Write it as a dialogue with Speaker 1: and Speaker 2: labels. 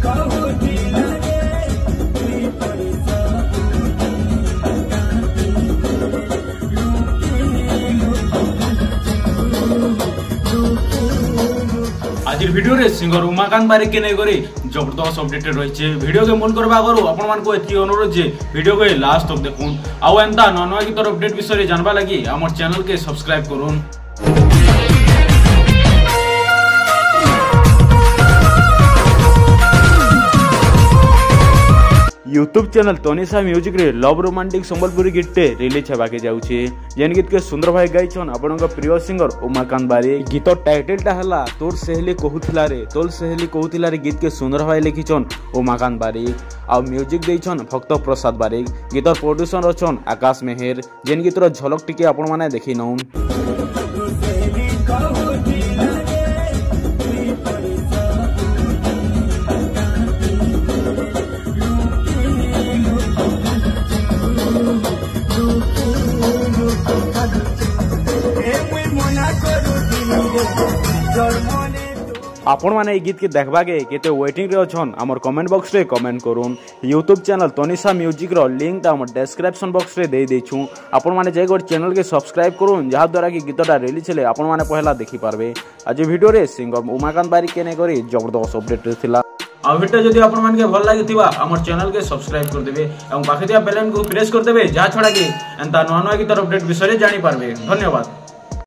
Speaker 1: आज भिडियो रे सिंगर उमाकांत बारिक के नहीं करी जबरदस्त अपडेटेड रही वीडियो के मन करवा करू आपण मान को एथि अनुरोध जे वीडियो को लास्ट तक देखून आउ एंता नवा गीतर अपडेट विषय जानबा लगी हमर चैनल के सब्सक्राइब करूँ। यूट्यूब चैनल तनिषा म्यूजिक रे लव रोमांटिक संबलपुरी गीतटे रिलीज हेबाके जाउछे जेन गीत के सुंदर भाई गाइछन आपनका प्रिय सिंगर उमाकांत बारिक। गीत टाइटल टा हला तोर सहेली कहूथिला रे तोर सहेली कहूथिला रे गीत के सुंदर भाई लिखिछन उमाकांत बारिक आ म्यूजिक देइछन भक्त प्रसाद बारिक। गीतर प्रोड्यूसर रचन आकाश मेहर जेन गीतर झलक टिके आपण माने देखि नौ। आपण माने गीत के देखबा के केते वेटिंग रे अछन हमर कमेंट बॉक्स रे कमेंट करूँ। यूट्यूब चैनल तनिषा म्यूजिक रो लिंक हमर डिस्क्रिप्शन बॉक्स रे दे देछु आपण माने जाय गोट चैनल के सब्सक्राइब करूँ जहा द्वारा कि गीतटा रिलीज हेले आपण माने पहला देखि पारबे। आज वीडियो रे सिंगर उमाकांत बारिक के ने करी जबरदस्त अपडेट थिला। आ वीडियो जदि आपण मान के भल लागिथिबा हमर चैनल के सब्सक्राइब कर देबे एवं पाखे दिया बेल आइकन को प्रेस कर देबे जा छडा के एंता नवा नवा गीतर अपडेट विषय जानि पारबे। धन्यवाद।